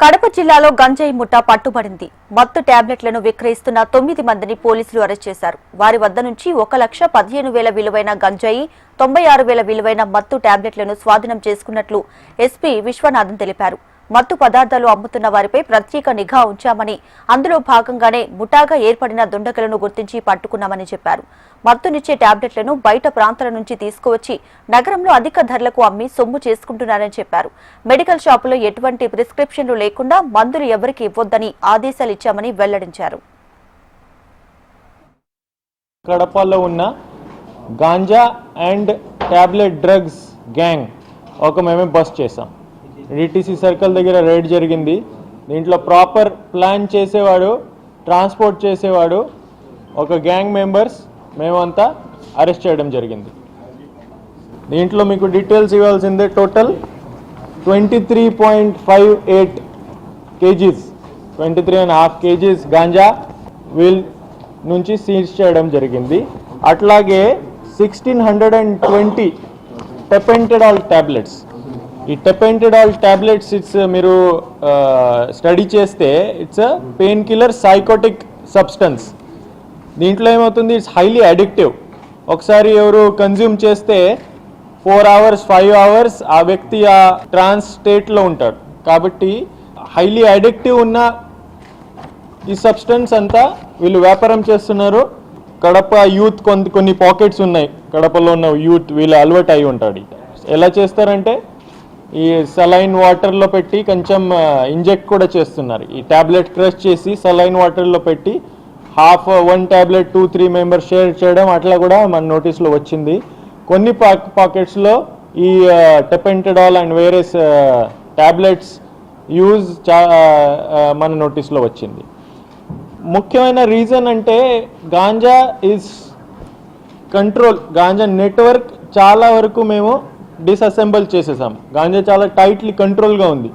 కడప జిల్లాలో గంజాయి ముఠా పట్టుబడింది. మత్తు టాబ్లెట్లను విక్రయిస్తున్న 9 మందిని పోలీసులు అరెస్ట్ చేశారు. వారి వద్ద నుంచి 1,15,000 విలువైన గంజాయి, 96,000 విలువైన మత్తు టాబ్లెట్లను స్వాధీనం చేసుకున్నట్లు ఎస్పీ విశ్వనాథన్ తెలిపారు. మత్తు పదార్థాలు అమ్ముతున్న వారిపై ప్రత్యేక నిఘా ఉంచామని, అందులో భాగంగానే ముఠాగా ఏర్పడిన దుండగులను గుర్తించి పట్టుకున్నామని చెప్పారు. మత్తునిచ్చే టాబ్లెట్లను బయట ప్రాంతాల నుంచి తీసుకువచ్చి నగరంలో అధిక ధరలకు అమ్మి సొమ్ము చేసుకుంటున్నారని చెప్పారు. మెడికల్ షాపులో ఎటువంటి ప్రిస్క్రిప్షన్లు లేకుండా మందులు ఎవరికి ఇవ్వొద్దని ఆదేశాలు ఇచ్చామని వెల్లడించారు. కడపలో ఉన్న ganja and tablet drugs gang మేము బస్ చేసాం. డిటిసి సర్కిల్ దగ్గర రైడ్ జరిగింది. దీంట్లో ప్రాపర్ ప్లాన్ చేసేవాడు, ట్రాన్స్పోర్ట్ చేసేవాడు, ఒక గ్యాంగ్ మెంబర్స్ మేమంతా అరెస్ట్ చేయడం జరిగింది. దీంట్లో మీకు డీటెయిల్స్ ఇవ్వాల్సిందే. టోటల్ 23.58 కేజీస్ 23.5 కేజీస్ గాంజా వీల్ నుంచి సీజ్ చేయడం జరిగింది. అట్లాగే 1620 టెపెంటడాల్ టాబ్లెట్స్. ఈ టెపెంటడాల్ టాబ్లెట్స్ మీరు స్టడీ చేస్తే it's pain killer psychotic substance. దీంట్లో ఏమవుతుంది, ఇట్స్ హైలీ అడిక్టివ్. ఒకసారి ఎవరు కన్జ్యూమ్ చేస్తే 4 అవర్స్ 5 అవర్స్ ఆ వ్యక్తి ఆ ట్రాన్స్ స్టేట్లో ఉంటాడు. కాబట్టి హైలీ అడిక్టివ్ ఉన్న ఈ సబ్స్టెన్స్ అంతా వీళ్ళు వ్యాపారం చేస్తున్నారు. కడప యూత్ కొన్ని పాకెట్స్ ఉన్నాయి. కడపలో ఉన్న యూత్ వీళ్ళు అలవాటు అయి ఉంటాడు. ఎలా చేస్తారంటే ఈ సలైన్ వాటర్లో పెట్టి కొంచెం ఇంజెక్ట్ కూడా చేస్తున్నారు. ఈ ట్యాబ్లెట్ క్రష్ చేసి సలైన్ వాటర్లో పెట్టి 1 ట్యాబ్లెట్ 2-3 మెంబర్స్ షేర్ చేయడం అట్లా కూడా మన నోటీస్లో వచ్చింది. కొన్ని పాకెట్స్లో ఈ టెపెంటడాల్ అండ్ వేరియస్ ట్యాబ్లెట్స్ యూజ్ మన నోటీస్లో వచ్చింది. ముఖ్యమైన రీజన్ అంటే ganja is control. Ganja network చాలా వరకు మేము డిస్అసెంబుల్ చేసేసాం. గాంజా చాలా టైట్లీ కంట్రోల్గా ఉంది.